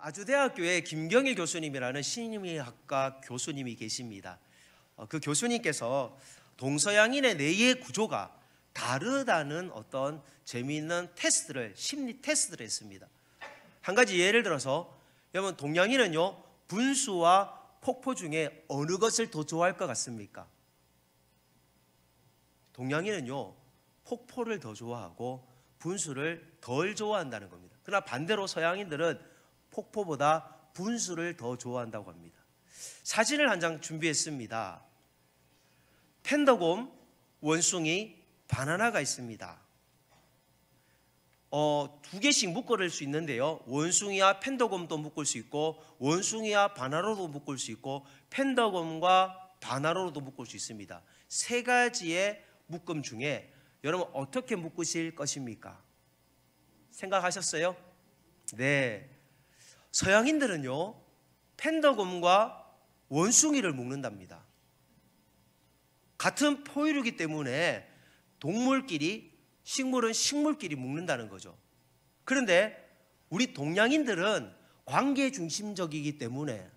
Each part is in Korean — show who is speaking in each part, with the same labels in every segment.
Speaker 1: 아주대학교에 김경일 교수님이라는 심리학과 교수님이 계십니다. 그 교수님께서 동서양인의 뇌의 구조가 다르다는 어떤 재미있는 심리 테스트를 했습니다. 한 가지 예를 들어서 여러분, 동양인은요 분수와 폭포 중에 어느 것을 더 좋아할 것 같습니까? 동양인은요 폭포를 더 좋아하고 분수를 덜 좋아한다는 겁니다. 그러나 반대로 서양인들은 폭포보다 분수를 더 좋아한다고 합니다. 사진을 한 장 준비했습니다. 펜더곰, 원숭이, 바나나가 있습니다. 두 개씩 묶을 수 있는데요, 원숭이와 펜더곰도 묶을 수 있고 원숭이와 바나나로도 묶을 수 있고 펜더곰과 바나나로도 묶을 수 있습니다. 세 가지의 묶음 중에 여러분 어떻게 묶으실 것입니까? 생각하셨어요? 네, 서양인들은요 펜더곰과 원숭이를 묶는답니다. 같은 포유류이기 때문에 동물끼리, 식물은 식물끼리 묶는다는 거죠. 그런데 우리 동양인들은 관계 중심적이기 때문에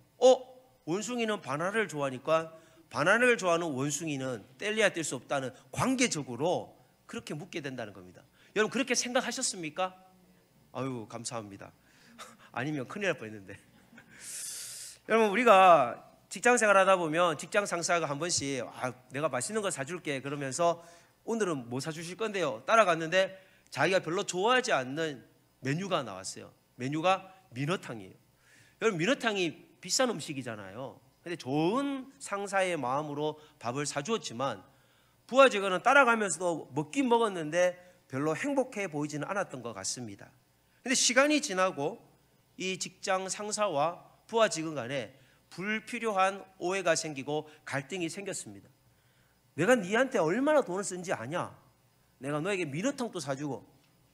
Speaker 1: 원숭이는 바나나를 좋아하니까 바나나를 좋아하는 원숭이는 뗄래야 뗄 수 없다는 관계적으로 그렇게 묶게 된다는 겁니다. 여러분 그렇게 생각하셨습니까? 아유 감사합니다. 아니면 큰일 날 뻔했는데. 여러분 우리가 직장생활 하다 보면 직장 상사가 한 번씩 내가 맛있는 거 사줄게 그러면서 오늘은 뭐 사주실 건데요? 따라갔는데 자기가 별로 좋아하지 않는 메뉴가 나왔어요. 메뉴가 민어탕이에요. 여러분 민어탕이 비싼 음식이잖아요. 근데 좋은 상사의 마음으로 밥을 사주었지만 부하 직원은 따라가면서도 먹긴 먹었는데 별로 행복해 보이지는 않았던 것 같습니다. 근데 시간이 지나고 이 직장 상사와 부하 직원 간에 불필요한 오해가 생기고 갈등이 생겼습니다. 내가 니한테 얼마나 돈을 쓴지 아냐? 내가 너에게 민어탕도 사주고.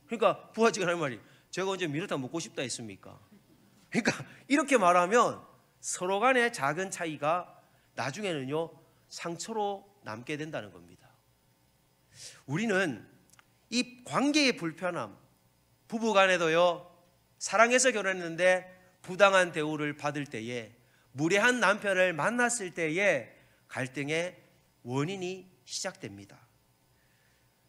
Speaker 1: 그러니까 부하 직원 하는 말이 제가 언제 민어탕 먹고 싶다 했습니까? 그러니까 이렇게 말하면 서로 간의 작은 차이가 나중에는요 상처로 남게 된다는 겁니다. 우리는 이 관계의 불편함, 부부 간에도요 사랑해서 결혼했는데 부당한 대우를 받을 때에, 무례한 남편을 만났을 때에 갈등의 원인이 시작됩니다.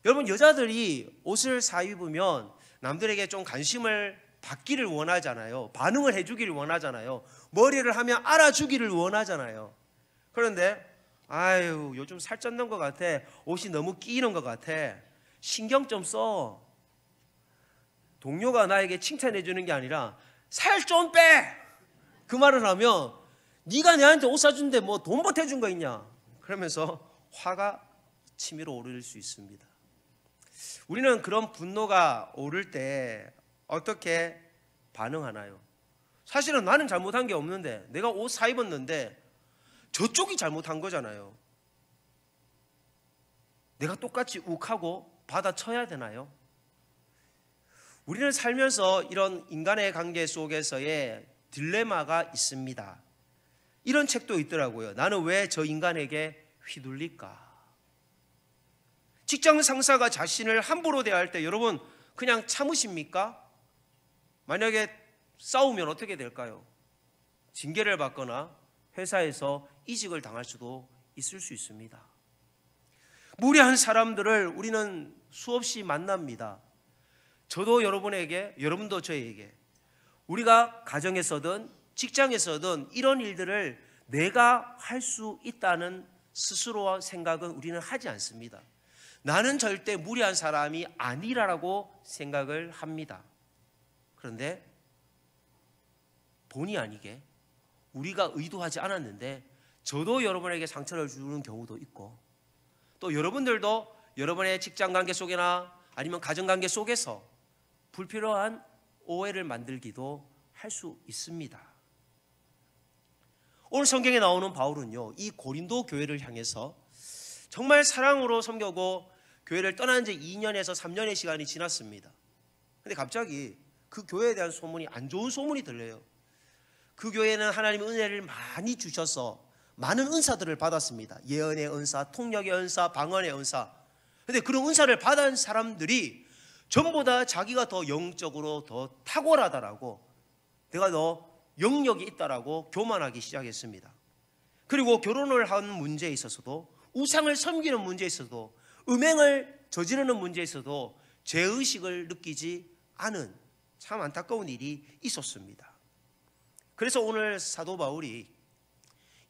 Speaker 1: 여러분 여자들이 옷을 사입으면 남들에게 좀 관심을 받기를 원하잖아요. 반응을 해주기를 원하잖아요. 머리를 하면 알아주기를 원하잖아요. 그런데 아유 요즘 살쪘는 것 같아, 옷이 너무 끼는 것 같아, 신경 좀 써. 동료가 나에게 칭찬해 주는 게 아니라 살 좀 빼! 그 말을 하면 네가 내한테 옷 사준데 뭐 돈 보태준 거 있냐? 그러면서 화가 치밀어 오를 수 있습니다. 우리는 그런 분노가 오를 때 어떻게 반응하나요? 사실은 나는 잘못한 게 없는데, 내가 옷 사입었는데 저쪽이 잘못한 거잖아요. 내가 똑같이 욱하고 받아쳐야 되나요? 우리는 살면서 이런 인간의 관계 속에서의 딜레마가 있습니다. 이런 책도 있더라고요. 나는 왜 저 인간에게 휘둘릴까? 직장 상사가 자신을 함부로 대할 때 여러분 그냥 참으십니까? 만약에 싸우면 어떻게 될까요? 징계를 받거나 회사에서 이직을 당할 수도 있을 수 있습니다. 무례한 사람들을 우리는 수없이 만납니다. 저도 여러분에게, 여러분도 저에게, 우리가 가정에서든 직장에서든 이런 일들을 내가 할 수 있다는 스스로와 생각은 우리는 하지 않습니다. 나는 절대 무례한 사람이 아니라고 생각을 합니다. 그런데 본의 아니게 우리가 의도하지 않았는데 저도 여러분에게 상처를 주는 경우도 있고, 또 여러분들도 여러분의 직장관계 속이나 아니면 가정관계 속에서 불필요한 오해를 만들기도 할 수 있습니다. 오늘 성경에 나오는 바울은요 이 고린도 교회를 향해서 정말 사랑으로 섬기고 교회를 떠난 지 2년에서 3년의 시간이 지났습니다. 근데 갑자기 그 교회에 대한 소문이, 안 좋은 소문이 들려요. 그 교회는 하나님의 은혜를 많이 주셔서 많은 은사들을 받았습니다. 예언의 은사, 통역의 은사, 방언의 은사. 근데 그런 은사를 받은 사람들이 전부 다 자기가 더 영적으로 더 탁월하다라고, 내가 너 영역이 있다라고 교만하기 시작했습니다. 그리고 결혼을 하는 문제에 있어서도, 우상을 섬기는 문제에 있어서도, 음행을 저지르는 문제에 있어서도 죄의식을 느끼지 않은 참 안타까운 일이 있었습니다. 그래서 오늘 사도 바울이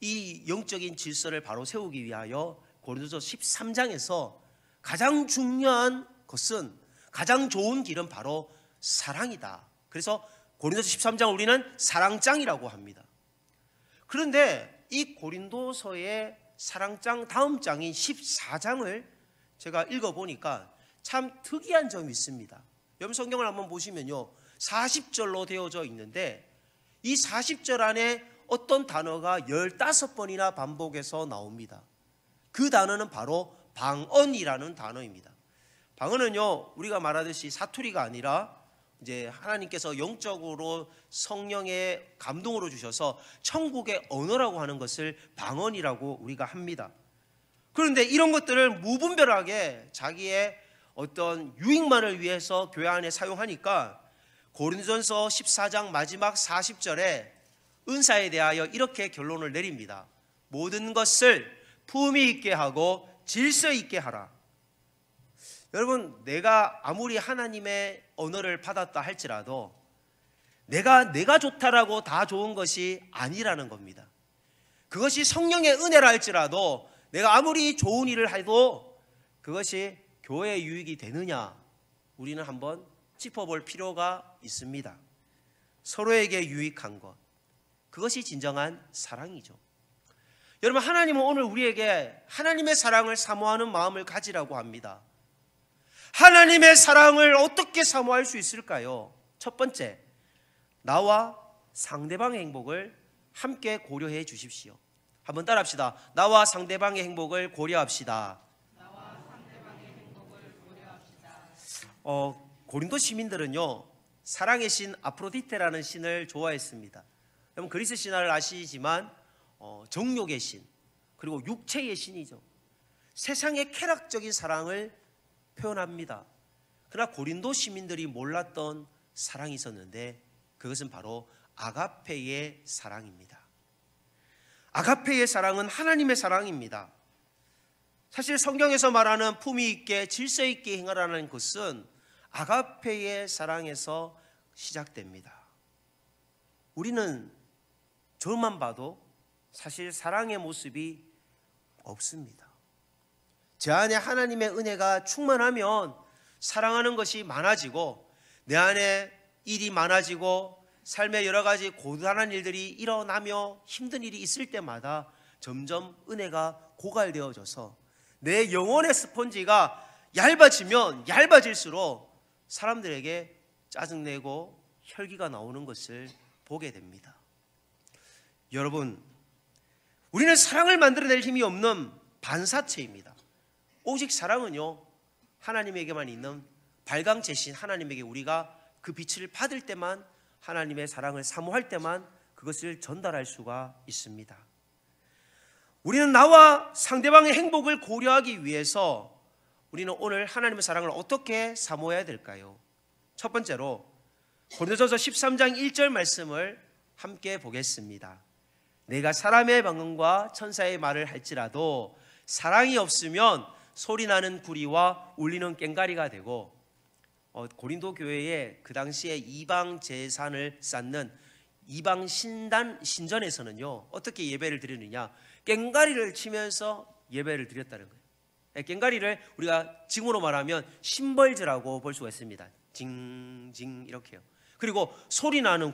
Speaker 1: 이 영적인 질서를 바로 세우기 위하여 고린도서 13장에서 가장 중요한 것은, 가장 좋은 길은 바로 사랑이다. 그래서 고린도서 13장 우리는 사랑장이라고 합니다. 그런데 이 고린도서의 사랑장 다음 장인 14장을 제가 읽어보니까 참 특이한 점이 있습니다. 여러분 성경을 한번 보시면요, 40절로 되어져 있는데 이 40절 안에 어떤 단어가 15번이나 반복해서 나옵니다. 그 단어는 바로 방언이라는 단어입니다. 방언은요, 우리가 말하듯이 사투리가 아니라 이제 하나님께서 영적으로 성령의 감동으로 주셔서 천국의 언어라고 하는 것을 방언이라고 우리가 합니다. 그런데 이런 것들을 무분별하게 자기의 어떤 유익만을 위해서 교회 안에 사용하니까 고린도전서 14장 마지막 40절에 은사에 대하여 이렇게 결론을 내립니다. 모든 것을 품위 있게 하고 질서 있게 하라. 여러분, 내가 아무리 하나님의 언어를 받았다 할지라도 내가 좋다라고 다 좋은 것이 아니라는 겁니다. 그것이 성령의 은혜라 할지라도 내가 아무리 좋은 일을 해도 그것이 교회의 유익이 되느냐, 우리는 한번 짚어볼 필요가 있습니다. 서로에게 유익한 것, 그것이 진정한 사랑이죠. 여러분, 하나님은 오늘 우리에게 하나님의 사랑을 사모하는 마음을 가지라고 합니다. 하나님의 사랑을 어떻게 사모할 수 있을까요? 첫 번째, 나와 상대방의 행복을 함께 고려해 주십시오. 한번 따라합시다. 나와 상대방의 행복을 고려합시다. 나와 상대방의 행복을 고려합시다. 고린도 시민들은요, 사랑의 신 아프로디테라는 신을 좋아했습니다. 여러분 그리스 신화를 아시지만 정욕의 신, 그리고 육체의 신이죠. 세상의 쾌락적인 사랑을 표현합니다. 그러나 고린도 시민들이 몰랐던 사랑이 있었는데 그것은 바로 아가페의 사랑입니다. 아가페의 사랑은 하나님의 사랑입니다. 사실 성경에서 말하는 품위 있게 질서 있게 행하라는 것은 아가페의 사랑에서 시작됩니다. 우리는 저만 봐도 사실 사랑의 모습이 없습니다. 제 안에 하나님의 은혜가 충만하면 사랑하는 것이 많아지고, 내 안에 일이 많아지고, 삶의 여러 가지 고단한 일들이 일어나며 힘든 일이 있을 때마다 점점 은혜가 고갈되어져서 내 영혼의 스펀지가 얇아지면 얇아질수록 사람들에게 짜증내고 혈기가 나오는 것을 보게 됩니다. 여러분, 우리는 사랑을 만들어낼 힘이 없는 반사체입니다. 오직 사랑은요, 하나님에게만 있는 발광체신 하나님에게 우리가 그 빛을 받을 때만, 하나님의 사랑을 사모할 때만 그것을 전달할 수가 있습니다. 우리는 나와 상대방의 행복을 고려하기 위해서 우리는 오늘 하나님의 사랑을 어떻게 사모해야 될까요? 첫 번째로 고린도전서 13장 1절 말씀을 함께 보겠습니다. 내가 사람의 방언과 천사의 말을 할지라도 사랑이 없으면 소리나는 구리와 울리는 꽹과리가 되고, 고린도 교회에 그 당시에 이방 제산을 쌓는 이방 신전에서는요, 어떻게 예배를 드리느냐, 꽹과리를 치면서 예배를 드렸다는 거예요. 꽹과리를 우리가 지금으로 말하면 심벌즈라고 볼 수가 있습니다. 징징 이렇게요. 그리고 소리나는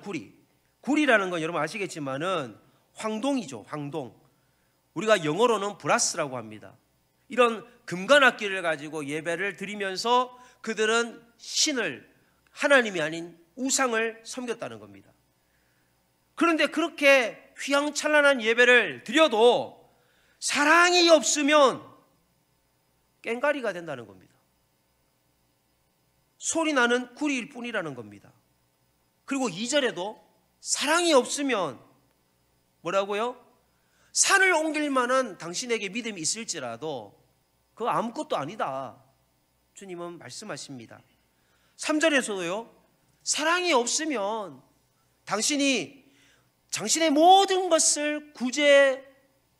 Speaker 1: 구리라는 건 여러분 아시겠지만은 황동이죠. 황동. 우리가 영어로는 브라스라고 합니다. 이런 금관악기를 가지고 예배를 드리면서 그들은 신을, 하나님이 아닌 우상을 섬겼다는 겁니다. 그런데 그렇게 휘황찬란한 예배를 드려도 사랑이 없으면 꽹과리가 된다는 겁니다. 소리나는 구리일 뿐이라는 겁니다. 그리고 2절에도 사랑이 없으면 뭐라고요? 산을 옮길 만한 당신에게 믿음이 있을지라도 그거 아무것도 아니다, 주님은 말씀하십니다. 3절에서도요, 사랑이 없으면 당신이 당신의 모든 것을 구제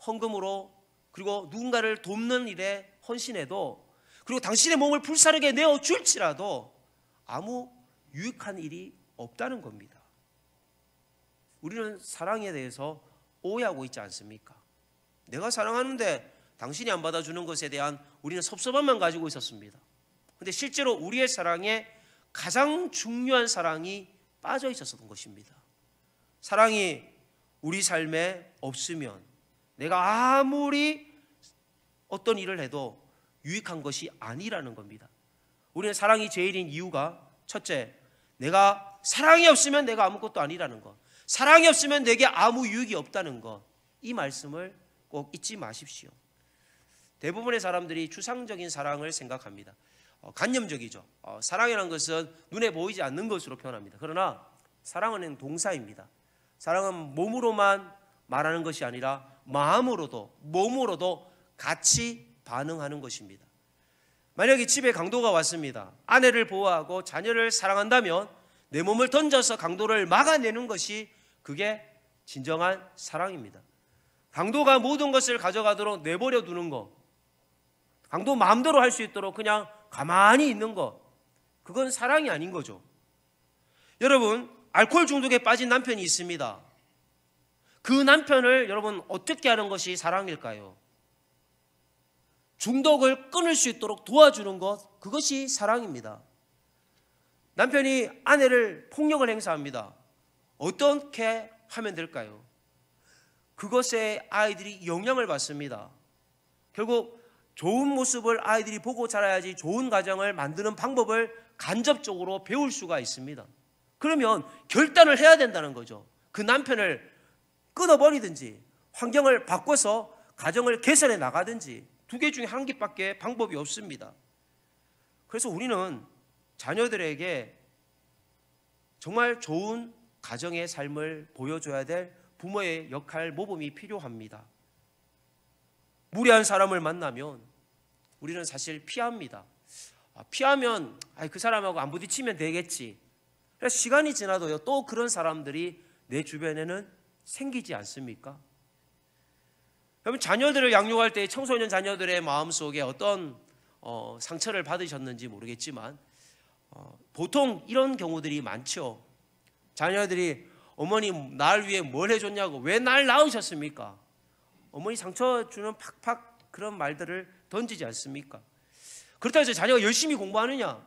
Speaker 1: 헌금으로 그리고 누군가를 돕는 일에 헌신해도 그리고 당신의 몸을 불사르게 내어줄지라도 아무 유익한 일이 없다는 겁니다. 우리는 사랑에 대해서 오해하고 있지 않습니까? 내가 사랑하는데 당신이 안 받아주는 것에 대한 우리는 섭섭함만 가지고 있었습니다. 그런데 실제로 우리의 사랑에 가장 중요한 사랑이 빠져 있었던 것입니다. 사랑이 우리 삶에 없으면 내가 아무리 어떤 일을 해도 유익한 것이 아니라는 겁니다. 우리는 사랑이 제일인 이유가 첫째, 내가 사랑이 없으면 내가 아무것도 아니라는 것, 사랑이 없으면 내게 아무 유익이 없다는 것, 이 말씀을 꼭 잊지 마십시오. 대부분의 사람들이 추상적인 사랑을 생각합니다. 관념적이죠. 사랑이라는 것은 눈에 보이지 않는 것으로 표현합니다. 그러나 사랑은 동사입니다. 사랑은 몸으로만 말하는 것이 아니라 마음으로도 몸으로도 같이 반응하는 것입니다. 만약에 집에 강도가 왔습니다. 아내를 보호하고 자녀를 사랑한다면 내 몸을 던져서 강도를 막아내는 것이 그게 진정한 사랑입니다. 강도가 모든 것을 가져가도록 내버려 두는 것, 강도 마음대로 할 수 있도록 그냥 가만히 있는 것, 그건 사랑이 아닌 거죠. 여러분, 알코올 중독에 빠진 남편이 있습니다. 그 남편을 여러분 어떻게 하는 것이 사랑일까요? 중독을 끊을 수 있도록 도와주는 것, 그것이 사랑입니다. 남편이 아내를 폭력을 행사합니다. 어떻게 하면 될까요? 그것에 아이들이 영향을 받습니다. 결국 좋은 모습을 아이들이 보고 자라야지 좋은 가정을 만드는 방법을 간접적으로 배울 수가 있습니다. 그러면 결단을 해야 된다는 거죠. 그 남편을 끊어버리든지 환경을 바꿔서 가정을 개선해 나가든지 두 개 중에 한 개밖에 방법이 없습니다. 그래서 우리는 자녀들에게 정말 좋은 가정의 삶을 보여줘야 될 부모의 역할 모범이 필요합니다. 무례한 사람을 만나면 우리는 사실 피합니다. 피하면 그 사람하고 안 부딪히면 되겠지. 그래서 시간이 지나도요 또 그런 사람들이 내 주변에는 생기지 않습니까? 여러분, 자녀들을 양육할 때 청소년 자녀들의 마음속에 어떤 상처를 받으셨는지 모르겠지만 보통 이런 경우들이 많죠. 자녀들이 어머니 날 위해 뭘 해줬냐고, 왜 날 낳으셨습니까? 어머니 상처 주는 팍팍 그런 말들을 던지지 않습니까? 그렇다고 해서 자녀가 열심히 공부하느냐?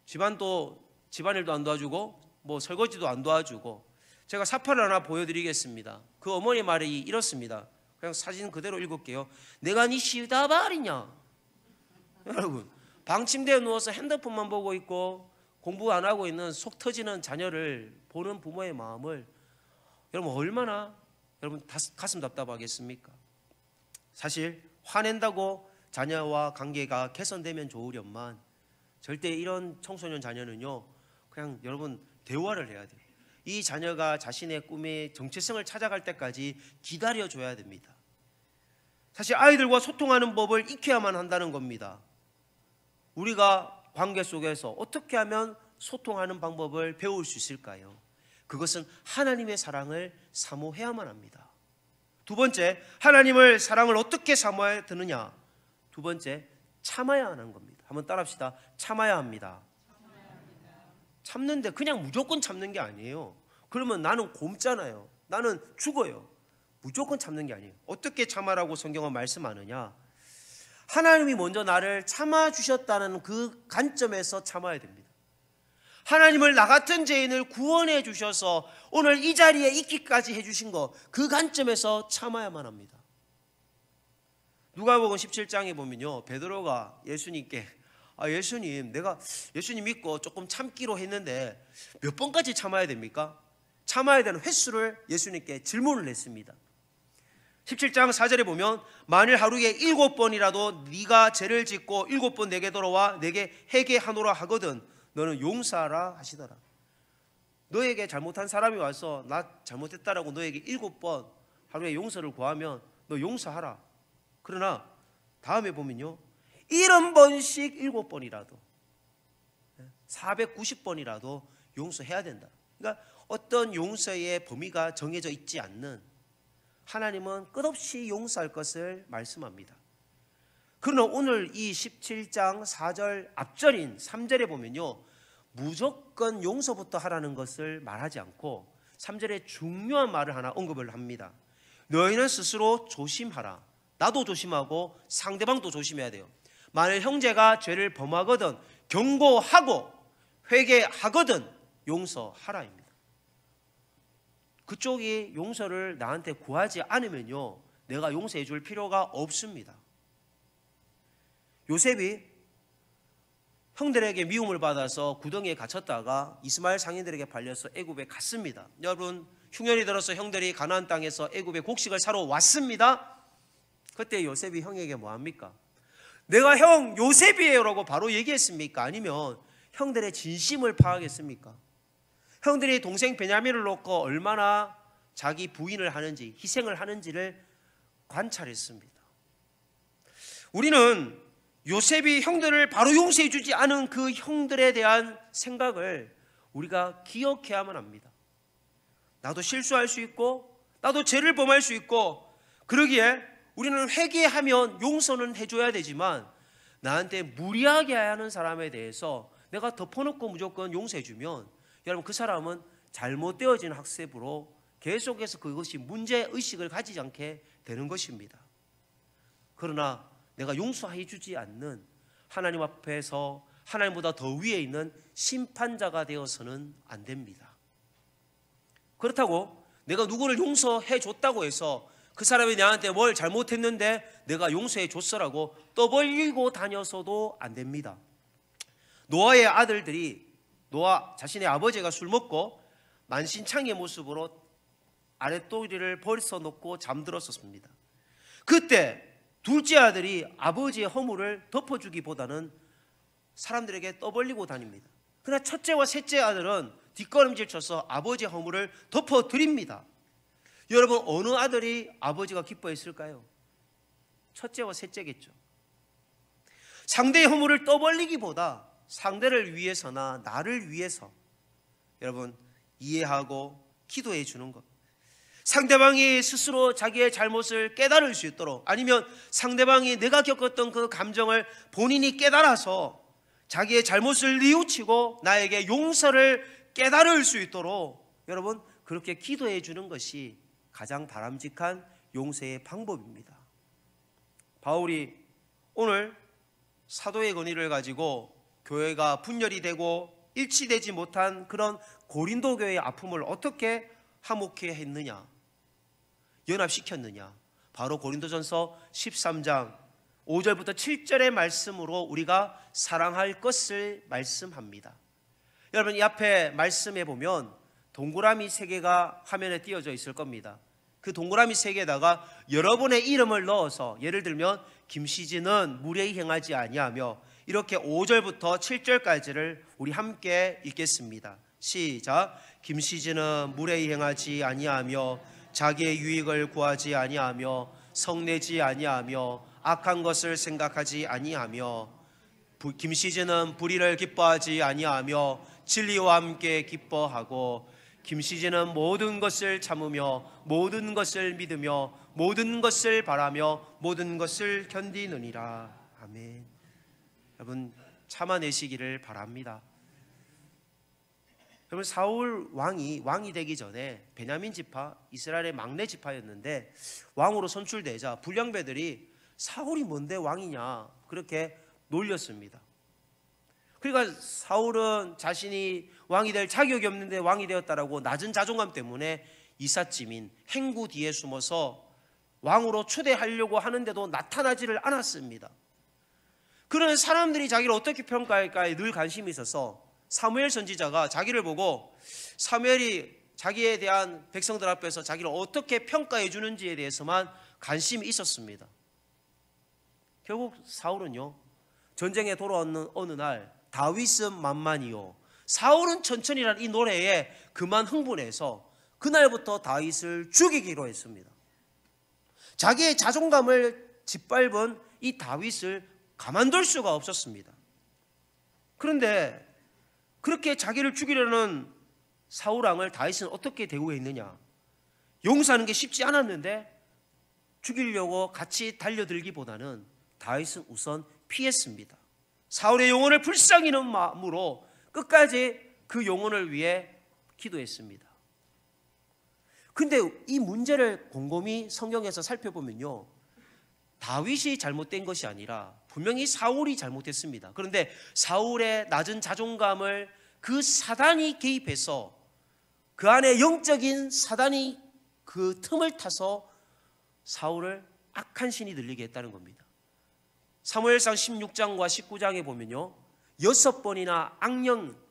Speaker 1: 집안일도 안 도와주고 뭐 설거지도 안 도와주고. 제가 사파를 하나 보여드리겠습니다. 그 어머니 말이 이렇습니다. 그냥 사진 그대로 읽을게요. 내가 네 시다발이냐? 여러분, 방 침대에 누워서 핸드폰만 보고 있고 공부 안 하고 있는 속 터지는 자녀를 보는 부모의 마음을 여러분 얼마나 가슴 답답하겠습니까? 사실 화낸다고 자녀와 관계가 개선되면 좋으련만 절대 이런 청소년 자녀는요 그냥 여러분 대화를 해야 돼요. 이 자녀가 자신의 꿈의 정체성을 찾아갈 때까지 기다려줘야 됩니다. 사실 아이들과 소통하는 법을 익혀야만 한다는 겁니다. 우리가 관계 속에서 어떻게 하면 소통하는 방법을 배울 수 있을까요? 그것은 하나님의 사랑을 사모해야만 합니다. 두 번째, 하나님을 사랑을 어떻게 사모해야 되느냐? 두 번째, 참아야 하는 겁니다. 한번 따라합시다. 참아야 합니다. 참는데 그냥 무조건 참는 게 아니에요. 그러면 나는 굶잖아요. 나는 죽어요. 무조건 참는 게 아니에요. 어떻게 참아라고 성경은 말씀하느냐? 하나님이 먼저 나를 참아주셨다는 그 관점에서 참아야 됩니다. 하나님을 나 같은 죄인을 구원해 주셔서 오늘 이 자리에 있기까지 해주신 것, 그 관점에서 참아야만 합니다. 누가복음 17장에 보면요, 베드로가 예수님께 예수님, 내가 예수님 믿고 조금 참기로 했는데 몇 번까지 참아야 됩니까? 참아야 되는 횟수를 예수님께 질문을 했습니다. 17장 4절에 보면 만일 하루에 7번이라도 네가 죄를 짓고 7번 내게 돌아와 내게 회개하노라 하거든 너는 용서하라 하시더라. 너에게 잘못한 사람이 와서 나 잘못했다라고 너에게 7번 하루에 용서를 구하면 너 용서하라. 그러나 다음에 보면요 70번씩 7번이라도 490번이라도 용서해야 된다. 그러니까 어떤 용서의 범위가 정해져 있지 않는 하나님은 끝없이 용서할 것을 말씀합니다. 그러나 오늘 이 17장 4절 앞절인 3절에 보면요, 무조건 용서부터 하라는 것을 말하지 않고 3절에 중요한 말을 하나 언급을 합니다. 너희는 스스로 조심하라. 나도 조심하고 상대방도 조심해야 돼요. 만일 형제가 죄를 범하거든 경고하고 회개하거든 용서하라입니다. 그쪽이 용서를 나한테 구하지 않으면요, 내가 용서해 줄 필요가 없습니다. 요셉이 형들에게 미움을 받아서 구덩이에 갇혔다가 이스마엘 상인들에게 팔려서 애굽에 갔습니다. 여러분, 흉년이 들어서 형들이 가나안 땅에서 애굽에 곡식을 사러 왔습니다. 그때 요셉이 형에게 뭐합니까? 내가 형 요셉이에요 라고 바로 얘기했습니까? 아니면 형들의 진심을 파악했습니까? 형들이 동생 베냐민을 놓고 얼마나 자기 부인을 하는지, 희생을 하는지를 관찰했습니다. 우리는 요셉이 형들을 바로 용서해 주지 않은 그 형들에 대한 생각을 우리가 기억해야만 합니다. 나도 실수할 수 있고 나도 죄를 범할 수 있고, 그러기에 우리는 회개하면 용서는 해줘야 되지만 나한테 무리하게 하는 사람에 대해서 내가 덮어놓고 무조건 용서해주면 여러분, 그 사람은 잘못되어진 학습으로 계속해서 그것이 문제의식을 가지지 않게 되는 것입니다. 그러나 내가 용서해 주지 않는 하나님 앞에서 하나님보다 더 위에 있는 심판자가 되어서는 안 됩니다. 그렇다고 내가 누구를 용서해 줬다고 해서 그 사람이 나한테 뭘 잘못했는데 내가 용서해 줬어라고 떠벌리고 다녀서도 안 됩니다. 노아의 아들들이, 노아 자신의 아버지가 술 먹고 만신창이의 모습으로 아랫도리를 벌써놓고 잠들었었습니다. 그때 둘째 아들이 아버지의 허물을 덮어주기보다는 사람들에게 떠벌리고 다닙니다. 그러나 첫째와 셋째 아들은 뒷걸음질 쳐서 아버지의 허물을 덮어드립니다. 여러분, 어느 아들이 아버지가 기뻐했을까요? 첫째와 셋째겠죠. 상대의 허물을 떠벌리기보다 상대를 위해서나 나를 위해서 여러분 이해하고 기도해 주는 것, 상대방이 스스로 자기의 잘못을 깨달을 수 있도록, 아니면 상대방이 내가 겪었던 그 감정을 본인이 깨달아서 자기의 잘못을 뉘우치고 나에게 용서를 깨달을 수 있도록 여러분 그렇게 기도해 주는 것이 가장 바람직한 용서의 방법입니다. 바울이 오늘 사도의 권위를 가지고 교회가 분열이 되고 일치되지 못한 그런 고린도 교회의 아픔을 어떻게 화목케 했느냐, 연합시켰느냐, 바로 고린도전서 13장 5절부터 7절의 말씀으로 우리가 사랑할 것을 말씀합니다. 여러분, 이 앞에 말씀해 보면 동그라미 3개가 화면에 띄어져 있을 겁니다. 그 동그라미 3개에다가 여러분의 이름을 넣어서, 예를 들면 김시진은 무례히 행하지 아니하며, 이렇게 5절부터 7절까지를 우리 함께 읽겠습니다. 시작. 김시진은 무례히 행하지 아니하며 자기의 유익을 구하지 아니하며 성내지 아니하며 악한 것을 생각하지 아니하며, 김시진은 불의를 기뻐하지 아니하며 진리와 함께 기뻐하고, 김시진은 모든 것을 참으며 모든 것을 믿으며 모든 것을 바라며 모든 것을 견디느니라. 아멘. 여러분, 참아내시기를 바랍니다. 여러분, 사울 왕이 되기 전에 베냐민 지파, 이스라엘의 막내 지파였는데 왕으로 선출되자 불량배들이 사울이 뭔데 왕이냐 그렇게 놀렸습니다. 그러니까 사울은 자신이 왕이 될 자격이 없는데 왕이 되었다라고 낮은 자존감 때문에 이삿짐인 행구 뒤에 숨어서 왕으로 초대하려고 하는데도 나타나지를 않았습니다. 그런 사람들이 자기를 어떻게 평가할까에 늘 관심이 있어서 사무엘 선지자가 자기를 보고 사무엘이 자기에 대한 백성들 앞에서 자기를 어떻게 평가해 주는지에 대해서만 관심이 있었습니다. 결국 사울은요, 전쟁에 돌아오는 어느 날 다윗은 만만이요 사울은 천천히라는 이 노래에 그만 흥분해서 그날부터 다윗을 죽이기로 했습니다. 자기의 자존감을 짓밟은 이 다윗을 가만둘 수가 없었습니다. 그런데 그렇게 자기를 죽이려는 사울 왕을 다윗은 어떻게 대우했느냐? 용서하는 게 쉽지 않았는데 죽이려고 같이 달려들기보다는 다윗은 우선 피했습니다. 사울의 영혼을 불쌍히는 마음으로 끝까지 그 영혼을 위해 기도했습니다. 근데 이 문제를 곰곰이 성경에서 살펴보면요, 다윗이 잘못된 것이 아니라 분명히 사울이 잘못했습니다. 그런데 사울의 낮은 자존감을 그 사단이 개입해서 그 안에 영적인 사단이 그 틈을 타서 사울을 악한 신이 들리게 했다는 겁니다. 사무엘상 16장과 19장에 보면요, 6번이나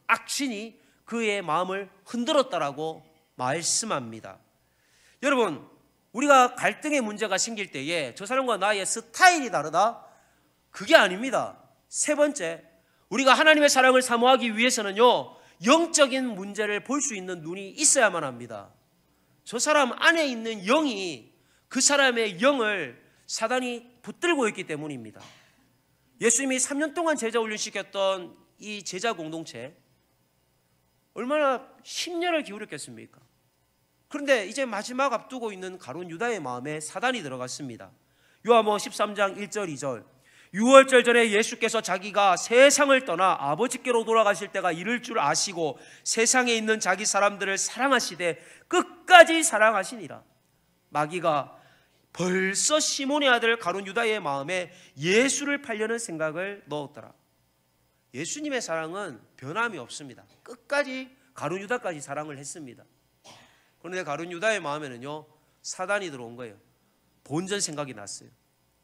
Speaker 1: 악신이 그의 마음을 흔들었다라고 말씀합니다. 여러분, 우리가 갈등의 문제가 생길 때에 저 사람과 나의 스타일이 다르다? 그게 아닙니다. 세 번째, 우리가 하나님의 사랑을 사모하기 위해서는요, 영적인 문제를 볼 수 있는 눈이 있어야만 합니다. 저 사람 안에 있는 영이 그 사람의 영을 사단이 붙들고 있기 때문입니다. 예수님이 3년 동안 제자 훈련시켰던 이 제자 공동체 얼마나 심려를 기울였겠습니까? 그런데 이제 마지막 앞두고 있는 가룟 유다의 마음에 사단이 들어갔습니다. 요한복음 13장 1절 2절, 유월절 전에 예수께서 자기가 세상을 떠나 아버지께로 돌아가실 때가 이를 줄 아시고 세상에 있는 자기 사람들을 사랑하시되 끝까지 사랑하시니라. 마귀가 벌써 시몬의 아들 가룟 유다의 마음에 예수를 팔려는 생각을 넣었더라. 예수님의 사랑은 변함이 없습니다. 끝까지 가룟 유다까지 사랑을 했습니다. 그런데 가룟 유다의 마음에는요, 사단이 들어온 거예요. 본전 생각이 났어요.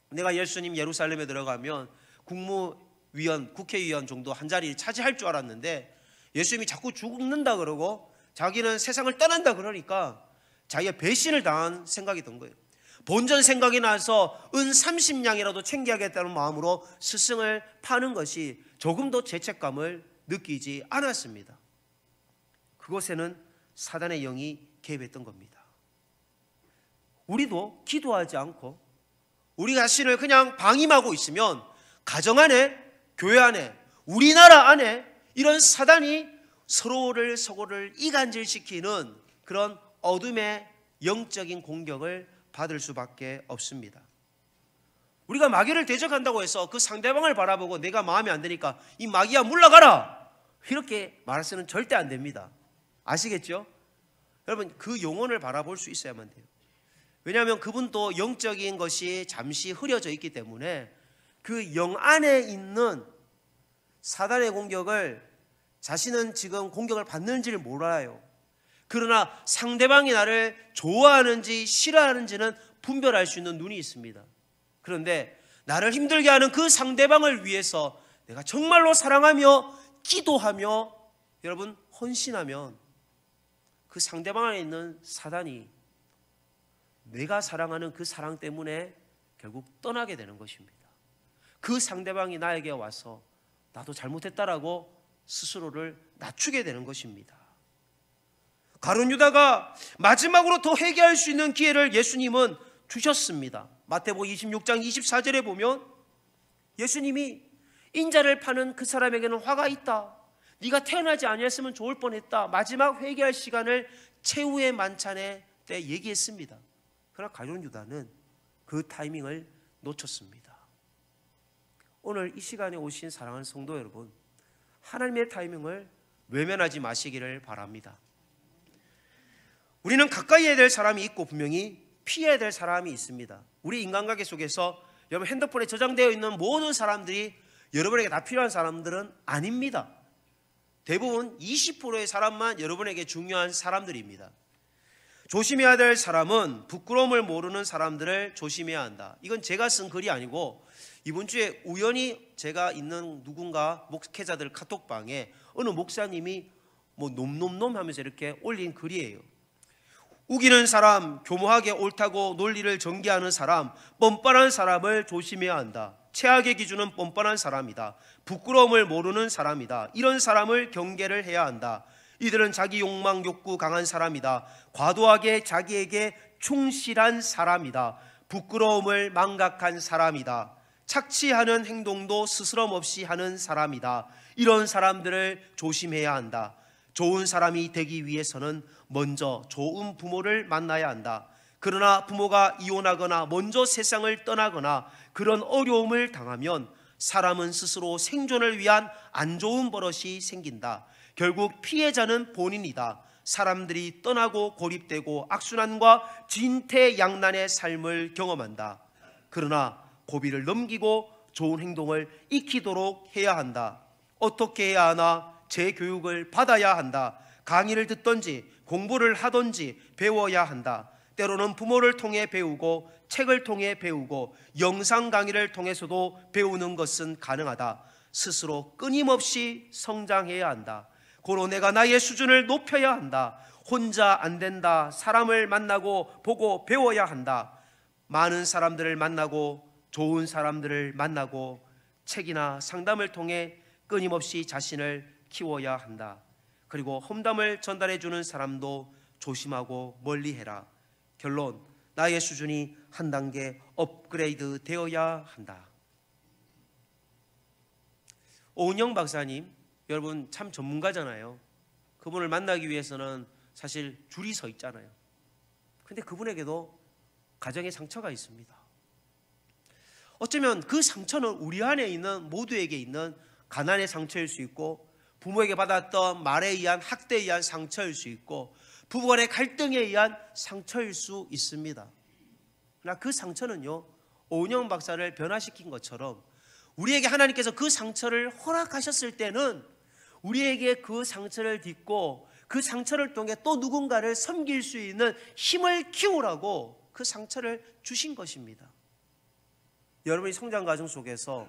Speaker 1: 내가 예수님 예루살렘에 들어가면 국무위원, 국회의원 정도 한 자리 차지할 줄 알았는데 예수님이 자꾸 죽는다 그러고 자기는 세상을 떠난다 그러니까 자기가 배신을 당한 생각이 든 거예요. 본전 생각이 나서 은 30냥이라도 챙겨야겠다는 마음으로 스승을 파는 것이 조금도 죄책감을 느끼지 않았습니다. 그곳에는 사단의 영이 개입했던 겁니다. 우리도 기도하지 않고 우리 자신을 그냥 방임하고 있으면 가정 안에, 교회 안에, 우리나라 안에 이런 사단이 서로를 이간질시키는 그런 어둠의 영적인 공격을 받을 수밖에 없습니다. 우리가 마귀를 대적한다고 해서 그 상대방을 바라보고 내가 마음에 안 드니까 이 마귀야 물러가라 이렇게 말해서는 절대 안 됩니다. 아시겠죠? 여러분, 그 영혼을 바라볼 수 있어야만 돼요. 왜냐하면 그분도 영적인 것이 잠시 흐려져 있기 때문에 그 영 안에 있는 사단의 공격을 자신은 지금 공격을 받는지를 몰라요. 그러나 상대방이 나를 좋아하는지 싫어하는지는 분별할 수 있는 눈이 있습니다. 그런데 나를 힘들게 하는 그 상대방을 위해서 내가 정말로 사랑하며 기도하며 여러분 헌신하면 그 상대방 안에 있는 사단이 내가 사랑하는 그 사랑 때문에 결국 떠나게 되는 것입니다. 그 상대방이 나에게 와서 나도 잘못했다라고 스스로를 낮추게 되는 것입니다. 가룟 유다가 마지막으로 더 회개할 수 있는 기회를 예수님은 주셨습니다. 마태복음 26장 24절에 보면 예수님이 인자를 파는 그 사람에게는 화가 있다. 네가 태어나지 아니했으면 좋을 뻔했다. 마지막 회개할 시간을 최후의 만찬에 때 얘기했습니다. 그러나 가룟 유다는 그 타이밍을 놓쳤습니다. 오늘 이 시간에 오신 사랑하는 성도 여러분, 하나님의 타이밍을 외면하지 마시기를 바랍니다. 우리는 가까이 해야 될 사람이 있고 분명히 피해야 될 사람이 있습니다. 우리 인간관계 속에서 여러분 핸드폰에 저장되어 있는 모든 사람들이 여러분에게 다 필요한 사람들은 아닙니다. 대부분 20%의 사람만 여러분에게 중요한 사람들입니다. 조심해야 될 사람은 부끄러움을 모르는 사람들을 조심해야 한다. 이건 제가 쓴 글이 아니고 이번 주에 우연히 제가 있는 누군가 목회자들 카톡방에 어느 목사님이 놈놈놈 하면서 이렇게 올린 글이에요. 우기는 사람, 교모하게 옳다고 논리를 전개하는 사람, 뻔뻔한 사람을 조심해야 한다. 최악의 기준은 뻔뻔한 사람이다. 부끄러움을 모르는 사람이다. 이런 사람을 경계를 해야 한다. 이들은 자기 욕망, 욕구 강한 사람이다. 과도하게 자기에게 충실한 사람이다. 부끄러움을 망각한 사람이다. 착취하는 행동도 스스럼 없이 하는 사람이다. 이런 사람들을 조심해야 한다. 좋은 사람이 되기 위해서는 먼저 좋은 부모를 만나야 한다. 그러나 부모가 이혼하거나 먼저 세상을 떠나거나 그런 어려움을 당하면 사람은 스스로 생존을 위한 안 좋은 버릇이 생긴다. 결국 피해자는 본인이다. 사람들이 떠나고 고립되고 악순환과 진퇴양난의 삶을 경험한다. 그러나 고비를 넘기고 좋은 행동을 익히도록 해야 한다. 어떻게 해야 하나? 재교육을 받아야 한다. 강의를 듣든지 공부를 하든지 배워야 한다. 때로는 부모를 통해 배우고 책을 통해 배우고 영상 강의를 통해서도 배우는 것은 가능하다. 스스로 끊임없이 성장해야 한다. 고로 내가 나의 수준을 높여야 한다. 혼자 안 된다. 사람을 만나고 보고 배워야 한다. 많은 사람들을 만나고 좋은 사람들을 만나고 책이나 상담을 통해 끊임없이 자신을 키워야 한다. 그리고 험담을 전달해 주는 사람도 조심하고 멀리해라. 결론, 나의 수준이 한 단계 업그레이드 되어야 한다. 오은영 박사님, 여러분 참 전문가잖아요. 그분을 만나기 위해서는 사실 줄이 서 있잖아요. 근데 그분에게도 가정의 상처가 있습니다. 어쩌면 그 상처는 우리 안에 있는 모두에게 있는 가난의 상처일 수 있고, 부모에게 받았던 말에 의한 학대에 의한 상처일 수 있고, 부부간의 갈등에 의한 상처일 수 있습니다. 그러나 그 상처는요, 오은영 박사를 변화시킨 것처럼 우리에게 하나님께서 그 상처를 허락하셨을 때는 우리에게 그 상처를 딛고 그 상처를 통해 또 누군가를 섬길 수 있는 힘을 키우라고 그 상처를 주신 것입니다. 여러분이 성장 과정 속에서,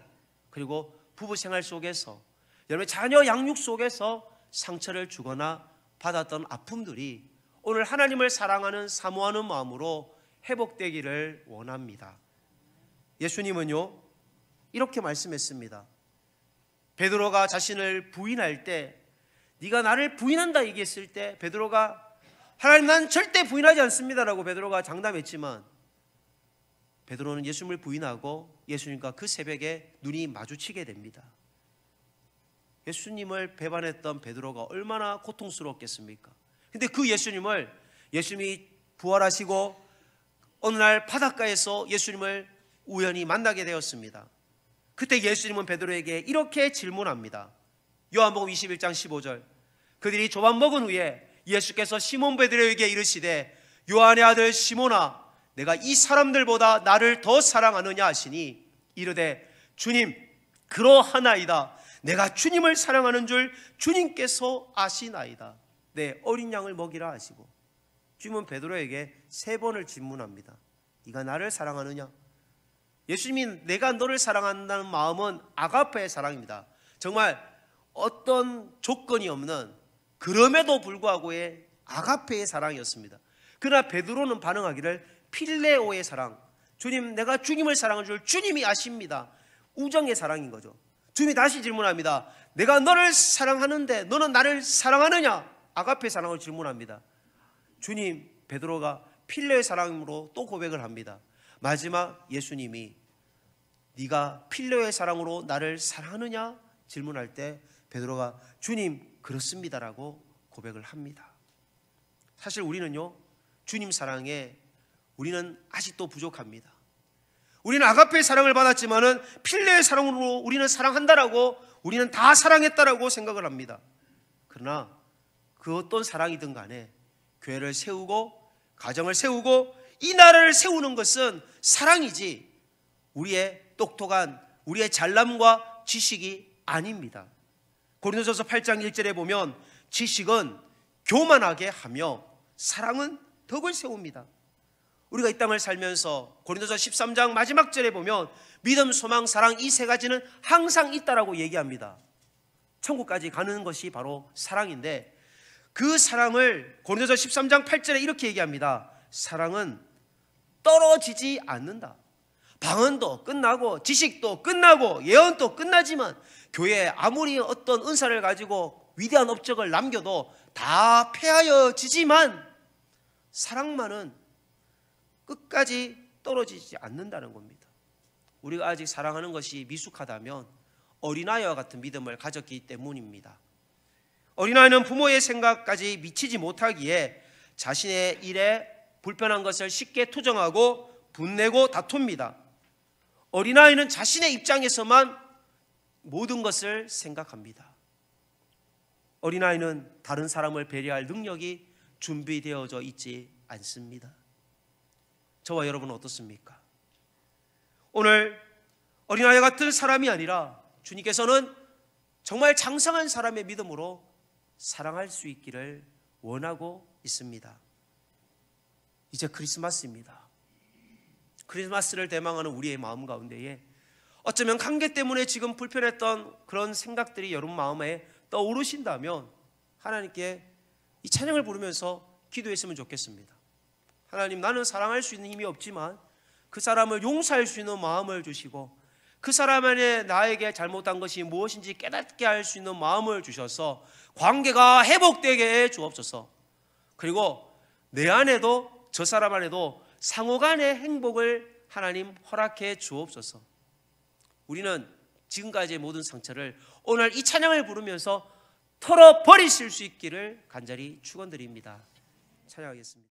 Speaker 1: 그리고 부부 생활 속에서, 여러분의 자녀 양육 속에서 상처를 주거나 받았던 아픔들이 오늘 하나님을 사랑하는 사모하는 마음으로 회복되기를 원합니다. 예수님은요 이렇게 말씀했습니다. 베드로가 자신을 부인할 때, 네가 나를 부인한다 얘기했을 때 베드로가 하나님 난 절대 부인하지 않습니다라고 베드로가 장담했지만, 베드로는 예수님을 부인하고 예수님과 그 새벽에 눈이 마주치게 됩니다. 예수님을 배반했던 베드로가 얼마나 고통스러웠겠습니까? 근데 그 예수님이 부활하시고 어느 날 바닷가에서 예수님을 우연히 만나게 되었습니다. 그때 예수님은 베드로에게 이렇게 질문합니다. 요한복음 21장 15절. 그들이 조반 먹은 후에 예수께서 시몬 베드로에게 이르시되 요한의 아들 시몬아, 내가 이 사람들보다 나를 더 사랑하느냐 하시니 이르되 주님 그러하나이다. 내가 주님을 사랑하는 줄 주님께서 아시나이다. 내 어린 양을 먹이라 하시고, 주님은 베드로에게 3번을 질문합니다. 네가 나를 사랑하느냐? 예수님이 내가 너를 사랑한다는 마음은 아가페의 사랑입니다. 정말 어떤 조건이 없는, 그럼에도 불구하고의 아가페의 사랑이었습니다. 그러나 베드로는 반응하기를 필레오의 사랑, 주님 내가 주님을 사랑한 줄 주님이 아십니다. 우정의 사랑인 거죠. 주님이 다시 질문합니다. 내가 너를 사랑하는데 너는 나를 사랑하느냐? 아가페 사랑을 질문합니다. 주님, 베드로가 필레의 사랑으로 또 고백을 합니다. 마지막 예수님이 네가 필레의 사랑으로 나를 사랑하느냐? 질문할 때 베드로가 주님 그렇습니다라고 고백을 합니다. 사실 우리는요, 주님 사랑에 우리는 아직도 부족합니다. 우리는 아가페의 사랑을 받았지만은 필레의 사랑으로 우리는 사랑한다라고, 우리는 다 사랑했다라고 생각을 합니다. 그러나 그 어떤 사랑이든 간에 교회를 세우고 가정을 세우고 이 나라를 세우는 것은 사랑이지 우리의 똑똑한, 우리의 잘남과 지식이 아닙니다. 고린도전서 8장 1절에 보면 지식은 교만하게 하며 사랑은 덕을 세웁니다. 우리가 이 땅을 살면서 고린도서 13장 마지막 절에 보면 믿음, 소망, 사랑 이 3가지는 항상 있다라고 얘기합니다. 천국까지 가는 것이 바로 사랑인데, 그 사랑을 고린도서 13장 8절에 이렇게 얘기합니다. 사랑은 떨어지지 않는다. 방언도 끝나고 지식도 끝나고 예언도 끝나지만 교회에 아무리 어떤 은사를 가지고 위대한 업적을 남겨도 다 폐하여지지만 사랑만은 끝까지 떨어지지 않는다는 겁니다. 우리가 아직 사랑하는 것이 미숙하다면 어린아이와 같은 믿음을 가졌기 때문입니다. 어린아이는 부모의 생각까지 미치지 못하기에 자신의 일에 불편한 것을 쉽게 투정하고 분내고 다툽니다. 어린아이는 자신의 입장에서만 모든 것을 생각합니다. 어린아이는 다른 사람을 배려할 능력이 준비되어져 있지 않습니다. 저와 여러분은 어떻습니까? 오늘 어린아이 같은 사람이 아니라 주님께서는 정말 장성한 사람의 믿음으로 사랑할 수 있기를 원하고 있습니다. 이제 크리스마스입니다. 크리스마스를 대망하는 우리의 마음 가운데에 어쩌면 관계 때문에 지금 불편했던 그런 생각들이 여러분 마음에 떠오르신다면 하나님께 이 찬양을 부르면서 기도했으면 좋겠습니다. 하나님, 나는 사랑할 수 있는 힘이 없지만 그 사람을 용서할 수 있는 마음을 주시고 그 사람 안에 나에게 잘못한 것이 무엇인지 깨닫게 할 수 있는 마음을 주셔서 관계가 회복되게 해 주옵소서. 그리고 내 안에도 저 사람 안에도 상호간의 행복을 하나님 허락해 주옵소서. 우리는 지금까지의 모든 상처를 오늘 이 찬양을 부르면서 털어버리실 수 있기를 간절히 축원드립니다. 찬양하겠습니다.